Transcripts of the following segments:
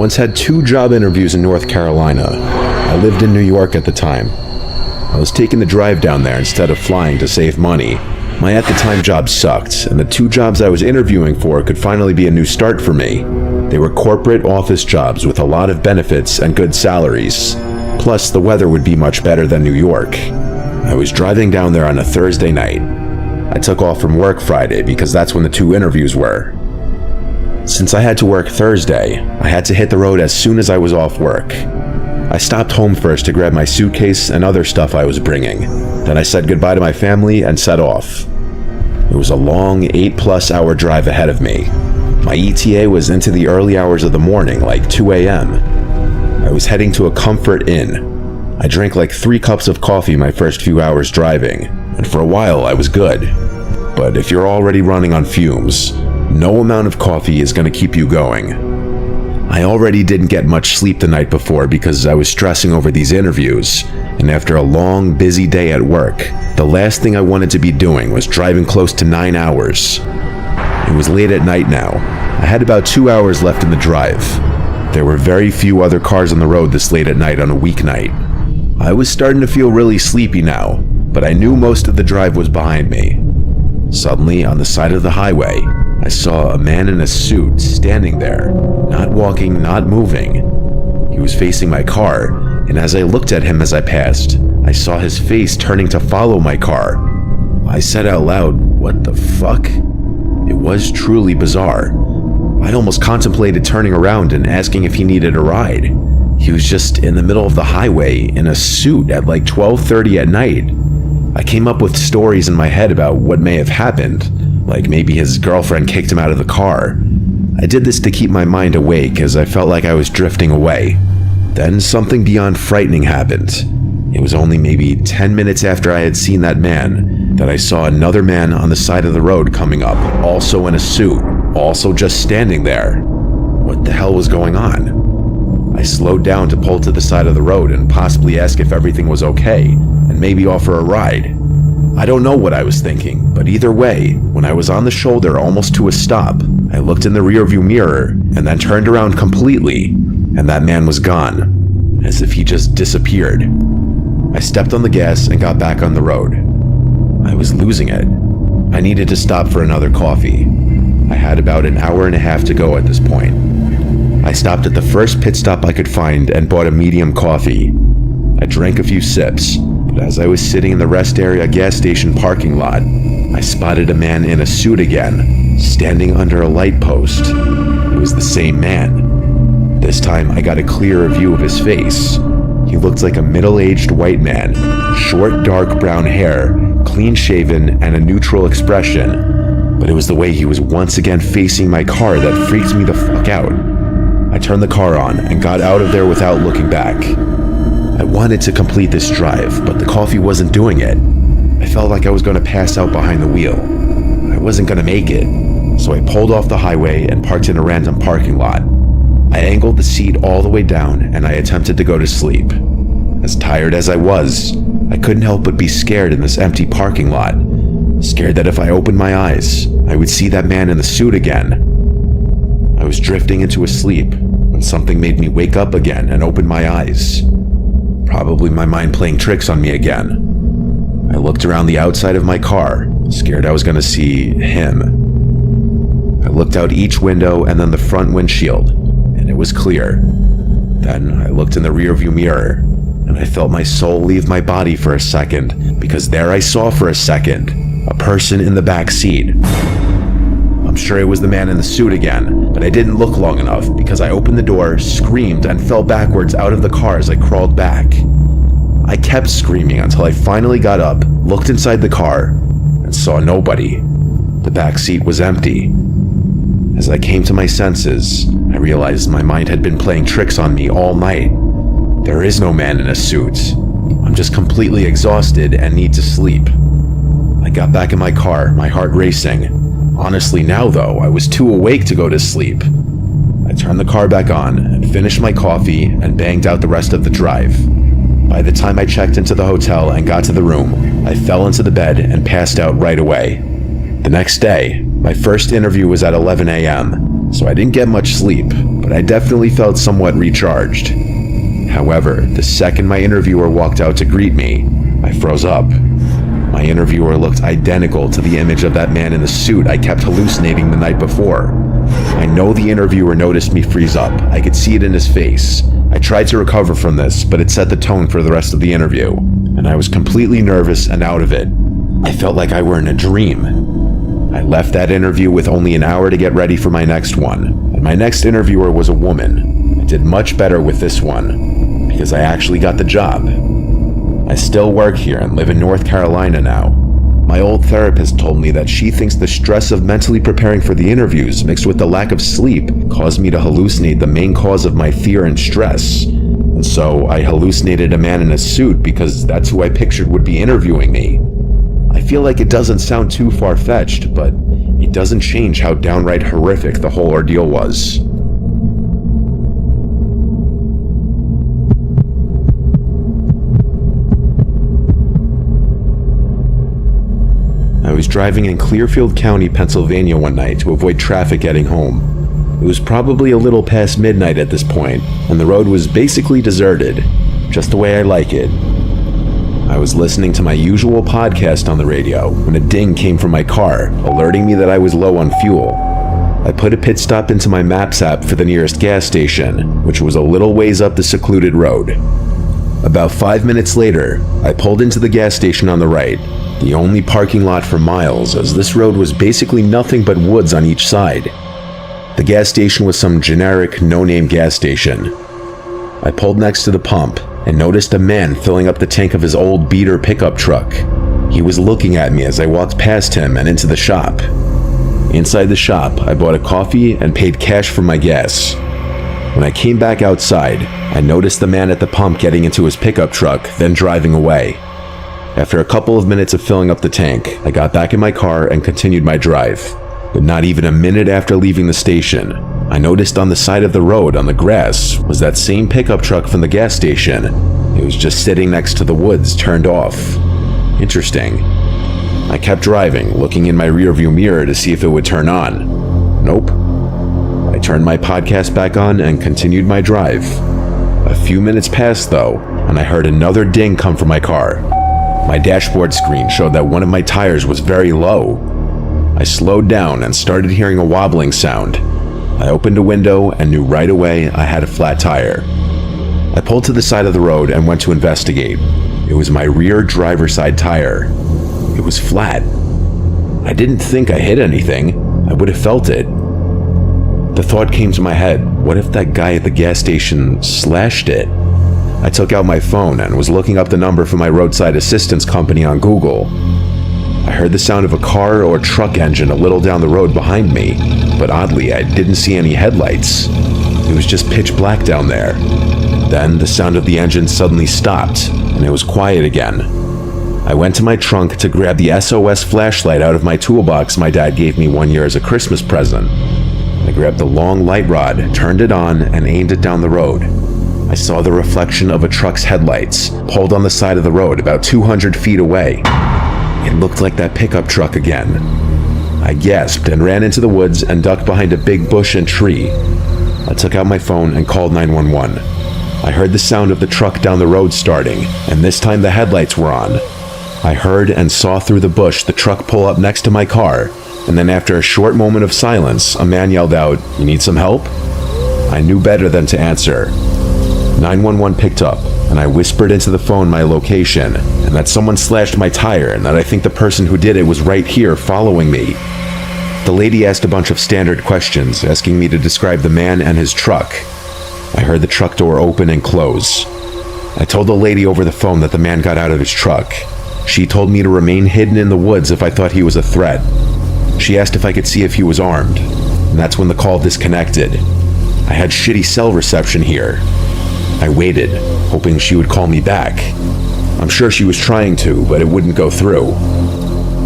once had 2 job interviews in North Carolina. I lived in New York at the time. I was taking the drive down there instead of flying to save money. My at-the-time job sucked, and the 2 jobs I was interviewing for could finally be a new start for me. They were corporate office jobs with a lot of benefits and good salaries. Plus, the weather would be much better than New York. I was driving down there on a Thursday night. I took off from work Friday because that's when the 2 interviews were. Since I had to work Thursday, I had to hit the road as soon as I was off work. I stopped home first to grab my suitcase and other stuff I was bringing. Then I said goodbye to my family and set off. It was a long 8+ hour drive ahead of me. My ETA was into the early hours of the morning, like 2 a.m. I was heading to a Comfort Inn. I drank like 3 cups of coffee my first few hours driving, and for a while I was good. But if you're already running on fumes, no amount of coffee is going to keep you going. I already didn't get much sleep the night before because I was stressing over these interviews, and after a long, busy day at work, the last thing I wanted to be doing was driving close to 9 hours. It was late at night now. I had about 2 hours left in the drive. There were very few other cars on the road this late at night on a weeknight. I was starting to feel really sleepy now, but I knew most of the drive was behind me. Suddenly, on the side of the highway, I saw a man in a suit standing there, not walking, not moving. He was facing my car, and as I looked at him as I passed, I saw his face turning to follow my car. I said out loud, "What the fuck?" It was truly bizarre. I almost contemplated turning around and asking if he needed a ride. He was just in the middle of the highway in a suit at like 12:30 at night. I came up with stories in my head about what may have happened, like maybe his girlfriend kicked him out of the car. I did this to keep my mind awake as I felt like I was drifting away. Then something beyond frightening happened. It was only maybe 10 minutes after I had seen that man that I saw another man on the side of the road coming up, also in a suit, also just standing there. What the hell was going on? I slowed down to pull to the side of the road and possibly ask if everything was okay, and maybe offer a ride. I don't know what I was thinking, but either way, when I was on the shoulder almost to a stop, I looked in the rearview mirror and then turned around completely, and that man was gone, as if he just disappeared. I stepped on the gas and got back on the road. I was losing it. I needed to stop for another coffee. I had about an hour and a half to go at this point. I stopped at the first pit stop I could find and bought a medium coffee. I drank a few sips, but as I was sitting in the rest area gas station parking lot, I spotted a man in a suit again, standing under a light post. It was the same man. This time I got a clearer view of his face. He looked like a middle-aged white man, short dark brown hair, clean-shaven, and a neutral expression. But it was the way he was once again facing my car that freaked me the fuck out. I turned the car on and got out of there without looking back. I wanted to complete this drive, but the coffee wasn't doing it. I felt like I was going to pass out behind the wheel. I wasn't going to make it, so I pulled off the highway and parked in a random parking lot. I angled the seat all the way down and I attempted to go to sleep. As tired as I was, I couldn't help but be scared in this empty parking lot. Scared that if I opened my eyes, I would see that man in the suit again. I was drifting into a sleep when something made me wake up again and open my eyes. Probably my mind playing tricks on me again. I looked around the outside of my car, scared I was going to see him. I looked out each window and then the front windshield, and it was clear. Then I looked in the rearview mirror, and I felt my soul leave my body for a second, because there I saw for a second a person in the back seat. I'm sure it was the man in the suit again, but I didn't look long enough because I opened the door, screamed, and fell backwards out of the car as I crawled back. I kept screaming until I finally got up, looked inside the car, and saw nobody. The back seat was empty. As I came to my senses, I realized my mind had been playing tricks on me all night. There is no man in a suit. I'm just completely exhausted and need to sleep. I got back in my car, my heart racing. Honestly now though, I was too awake to go to sleep. I turned the car back on and finished my coffee and banged out the rest of the drive. By the time I checked into the hotel and got to the room, I fell into the bed and passed out right away. The next day, my first interview was at 11 a.m., so I didn't get much sleep, but I definitely felt somewhat recharged. However, the second my interviewer walked out to greet me, I froze up. My interviewer looked identical to the image of that man in the suit I kept hallucinating the night before. I know the interviewer noticed me freeze up. I could see it in his face. I tried to recover from this, but it set the tone for the rest of the interview, and I was completely nervous and out of it. I felt like I were in a dream. I left that interview with only an hour to get ready for my next one, and my next interviewer was a woman. I did much better with this one, because I actually got the job. I still work here and live in North Carolina now. My old therapist told me that she thinks the stress of mentally preparing for the interviews mixed with the lack of sleep caused me to hallucinate the main cause of my fear and stress. And so I hallucinated a man in a suit because that's who I pictured would be interviewing me. I feel like it doesn't sound too far-fetched, but it doesn't change how downright horrific the whole ordeal was. I was driving in Clearfield County, Pennsylvania one night to avoid traffic getting home. It was probably a little past midnight at this point, and the road was basically deserted, just the way I like it. I was listening to my usual podcast on the radio when a ding came from my car, alerting me that I was low on fuel. I put a pit stop into my Maps app for the nearest gas station, which was a little ways up the secluded road. About 5 minutes later, I pulled into the gas station on the right, the only parking lot for miles, as this road was basically nothing but woods on each side. The gas station was some generic, no-name gas station. I pulled next to the pump and noticed a man filling up the tank of his old beater pickup truck. He was looking at me as I walked past him and into the shop. Inside the shop, I bought a coffee and paid cash for my gas. When I came back outside, I noticed the man at the pump getting into his pickup truck, then driving away. After a couple of minutes of filling up the tank, I got back in my car and continued my drive. But not even a minute after leaving the station, I noticed on the side of the road on the grass was that same pickup truck from the gas station. It was just sitting next to the woods, turned off. Interesting. I kept driving, looking in my rearview mirror to see if it would turn on. Nope. I turned my podcast back on and continued my drive. A few minutes passed though, and I heard another ding come from my car. My dashboard screen showed that one of my tires was very low. I slowed down and started hearing a wobbling sound. I opened a window and knew right away I had a flat tire. I pulled to the side of the road and went to investigate. It was my rear driver's side tire. It was flat. I didn't think I hit anything. I would have felt it. The thought came to my head, what if that guy at the gas station slashed it? I took out my phone and was looking up the number for my roadside assistance company on Google. I heard the sound of a car or truck engine a little down the road behind me, but oddly I didn't see any headlights. It was just pitch black down there. Then the sound of the engine suddenly stopped, and it was quiet again. I went to my trunk to grab the SOS flashlight out of my toolbox my dad gave me one year as a Christmas present. I grabbed the long light rod, turned it on, and aimed it down the road. I saw the reflection of a truck's headlights, pulled on the side of the road about 200 feet away. It looked like that pickup truck again. I gasped and ran into the woods and ducked behind a big bush and tree. I took out my phone and called 911. I heard the sound of the truck down the road starting, and this time the headlights were on. I heard and saw through the bush the truck pull up next to my car, and then after a short moment of silence, a man yelled out, "You need some help?" I knew better than to answer. 911 picked up, and I whispered into the phone my location, and that someone slashed my tire, and that I think the person who did it was right here following me. The lady asked a bunch of standard questions, asking me to describe the man and his truck. I heard the truck door open and close. I told the lady over the phone that the man got out of his truck. She told me to remain hidden in the woods if I thought he was a threat. She asked if I could see if he was armed, and that's when the call disconnected. I had shitty cell reception here. I waited, hoping she would call me back. I'm sure she was trying to, but it wouldn't go through.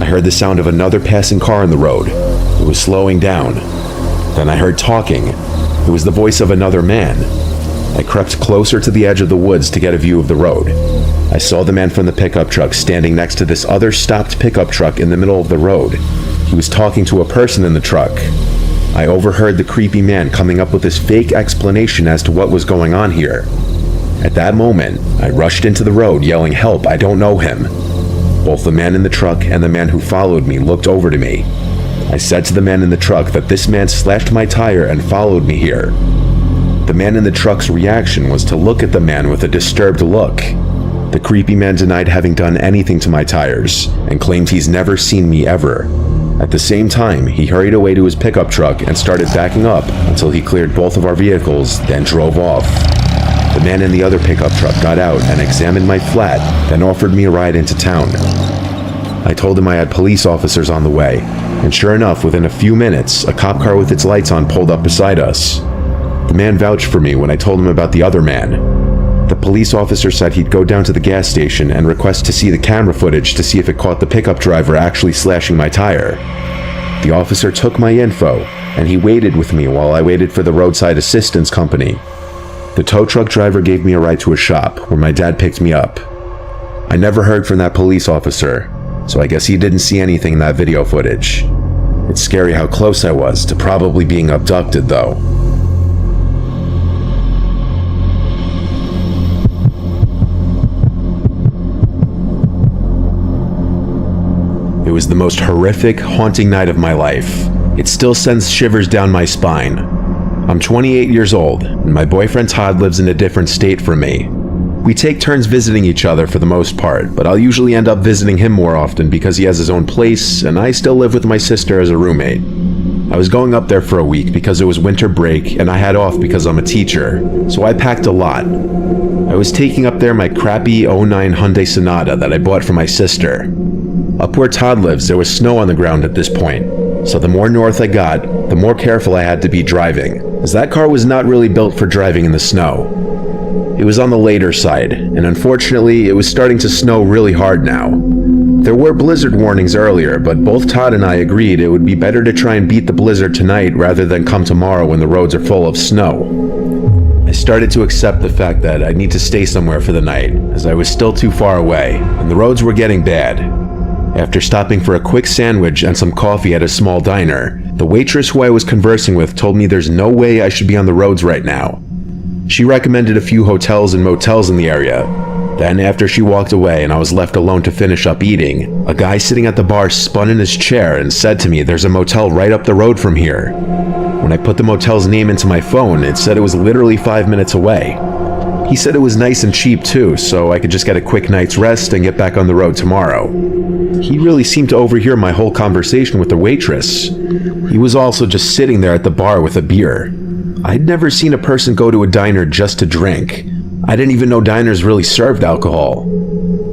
I heard the sound of another passing car on the road. It was slowing down. Then I heard talking. It was the voice of another man. I crept closer to the edge of the woods to get a view of the road. I saw the man from the pickup truck standing next to this other stopped pickup truck in the middle of the road. He was talking to a person in the truck. I overheard the creepy man coming up with this fake explanation as to what was going on here. At that moment, I rushed into the road yelling, "Help, I don't know him." Both the man in the truck and the man who followed me looked over to me. I said to the man in the truck that this man slashed my tire and followed me here. The man in the truck's reaction was to look at the man with a disturbed look. The creepy man denied having done anything to my tires and claimed he's never seen me ever. At the same time, he hurried away to his pickup truck and started backing up until he cleared both of our vehicles, then drove off. The man in the other pickup truck got out and examined my flat, then offered me a ride into town. I told him I had police officers on the way, and sure enough, within a few minutes, a cop car with its lights on pulled up beside us. The man vouched for me when I told him about the other man. The police officer said he'd go down to the gas station and request to see the camera footage to see if it caught the pickup driver actually slashing my tire. The officer took my info, and he waited with me while I waited for the roadside assistance company. The tow truck driver gave me a ride to a shop where my dad picked me up. I never heard from that police officer, so I guess he didn't see anything in that video footage. It's scary how close I was to probably being abducted, though. It was the most horrific, haunting night of my life. It still sends shivers down my spine. I'm 28 years old, and my boyfriend Todd lives in a different state from me. We take turns visiting each other for the most part, but I'll usually end up visiting him more often because he has his own place, and I still live with my sister as a roommate. I was going up there for a week because it was winter break, and I had off because I'm a teacher, so I packed a lot. I was taking up there my crappy '09 Hyundai Sonata that I bought for my sister. Up where Todd lives, there was snow on the ground at this point, so the more north I got, the more careful I had to be driving, as that car was not really built for driving in the snow. It was on the later side, and unfortunately, it was starting to snow really hard now. There were blizzard warnings earlier, but both Todd and I agreed it would be better to try and beat the blizzard tonight rather than come tomorrow when the roads are full of snow. I started to accept the fact that I'd need to stay somewhere for the night, as I was still too far away, and the roads were getting bad. After stopping for a quick sandwich and some coffee at a small diner, the waitress who I was conversing with told me there's no way I should be on the roads right now. She recommended a few hotels and motels in the area. Then, after she walked away and I was left alone to finish up eating, a guy sitting at the bar spun in his chair and said to me there's a motel right up the road from here. When I put the motel's name into my phone, it said it was literally 5 minutes away. He said it was nice and cheap too, so I could just get a quick night's rest and get back on the road tomorrow. He really seemed to overhear my whole conversation with the waitress. He was also just sitting there at the bar with a beer. I'd never seen a person go to a diner just to drink. I didn't even know diners really served alcohol.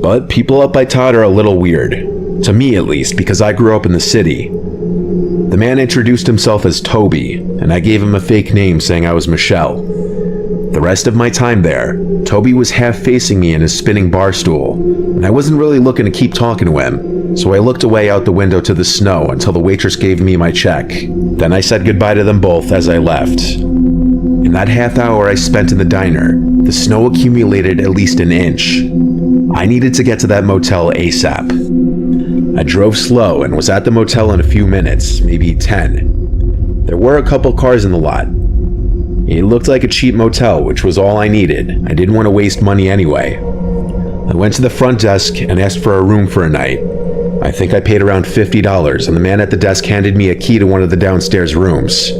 But people up by Todd are a little weird. To me at least, because I grew up in the city. The man introduced himself as Toby, and I gave him a fake name saying I was Michelle. The rest of my time there, Toby was half facing me in his spinning bar stool, and I wasn't really looking to keep talking to him, so I looked away out the window to the snow until the waitress gave me my check. Then I said goodbye to them both as I left. In that half hour I spent in the diner, the snow accumulated at least an inch. I needed to get to that motel ASAP. I drove slow and was at the motel in a few minutes, maybe 10. There were a couple cars in the lot. It looked like a cheap motel, which was all I needed. I didn't want to waste money anyway. I went to the front desk and asked for a room for a night. I think I paid around $50, and the man at the desk handed me a key to one of the downstairs rooms.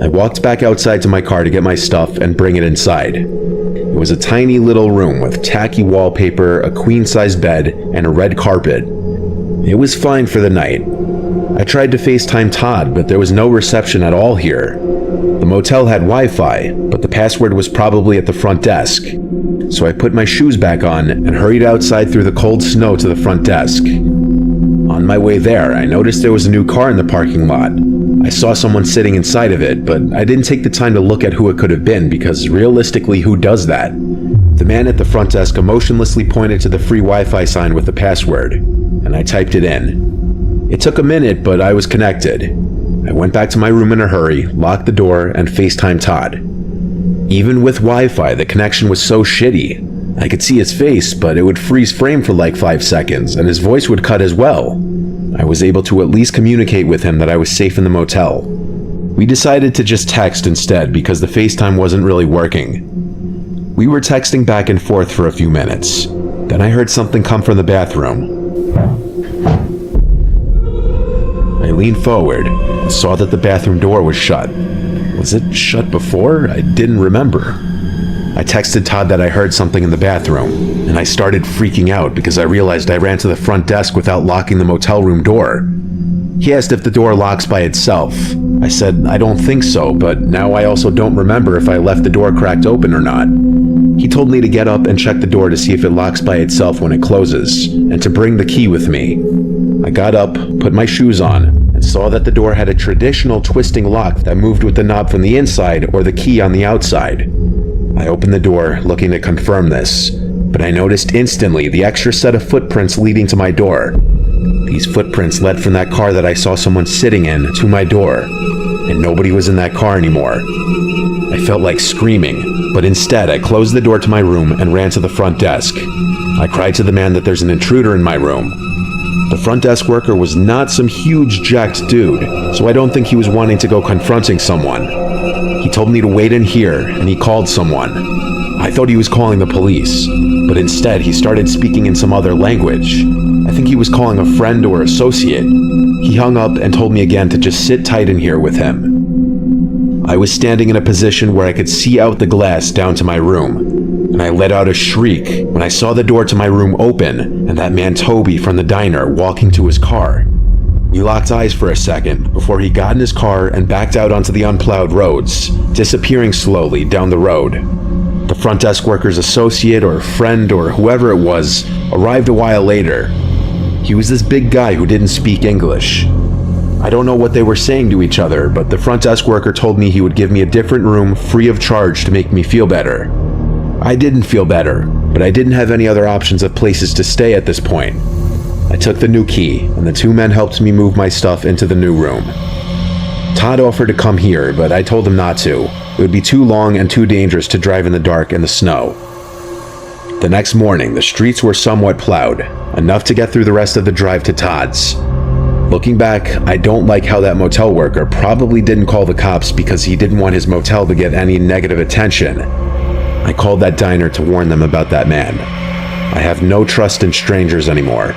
I walked back outside to my car to get my stuff and bring it inside. It was a tiny little room with tacky wallpaper, a queen-size bed, and a red carpet. It was fine for the night. I tried to FaceTime Todd, but there was no reception at all here. The motel had Wi-Fi, but the password was probably at the front desk. So I put my shoes back on and hurried outside through the cold snow to the front desk. On my way there, I noticed there was a new car in the parking lot. I saw someone sitting inside of it, but I didn't take the time to look at who it could have been because realistically, who does that? The man at the front desk emotionlessly pointed to the free Wi-Fi sign with the password, and I typed it in. It took a minute, but I was connected. I went back to my room in a hurry, locked the door, and FaceTimed Todd. Even with Wi-Fi, the connection was so shitty. I could see his face, but it would freeze frame for like 5 seconds, and his voice would cut as well. I was able to at least communicate with him that I was safe in the motel. We decided to just text instead because the FaceTime wasn't really working. We were texting back and forth for a few minutes. Then I heard something come from the bathroom. I leaned forward and saw that the bathroom door was shut. Was it shut before? I didn't remember. I texted Todd that I heard something in the bathroom, and I started freaking out because I realized I ran to the front desk without locking the motel room door. He asked if the door locks by itself. I said, I don't think so, but now I also don't remember if I left the door cracked open or not. He told me to get up and check the door to see if it locks by itself when it closes, and to bring the key with me. I got up, put my shoes on, and saw that the door had a traditional twisting lock that moved with the knob from the inside or the key on the outside. I opened the door, looking to confirm this, but I noticed instantly the extra set of footprints leading to my door. These footprints led from that car that I saw someone sitting in to my door, and nobody was in that car anymore. I felt like screaming, but instead I closed the door to my room and ran to the front desk. I cried to the man that there's an intruder in my room. The front desk worker was not some huge jacked dude, so I don't think he was wanting to go confronting someone. He told me to wait in here, and he called someone. I thought he was calling the police, but instead he started speaking in some other language. I think he was calling a friend or associate. He hung up and told me again to just sit tight in here with him. I was standing in a position where I could see out the glass down to my room, and I let out a shriek when I saw the door to my room open and that man Toby from the diner walking to his car. We locked eyes for a second before he got in his car and backed out onto the unplowed roads, disappearing slowly down the road. The front desk worker's associate or friend or whoever it was arrived a while later. He was this big guy who didn't speak English. I don't know what they were saying to each other, but the front desk worker told me he would give me a different room free of charge to make me feel better. I didn't feel better, but I didn't have any other options of places to stay at this point. I took the new key, and the two men helped me move my stuff into the new room. Todd offered to come here, but I told him not to. It would be too long and too dangerous to drive in the dark and the snow. The next morning, the streets were somewhat plowed, enough to get through the rest of the drive to Todd's. Looking back, I don't like how that motel worker probably didn't call the cops because he didn't want his motel to get any negative attention. I called that diner to warn them about that man. I have no trust in strangers anymore.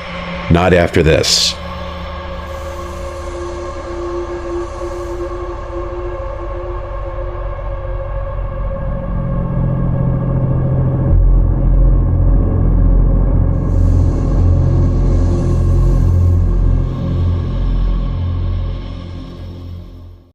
Not after this.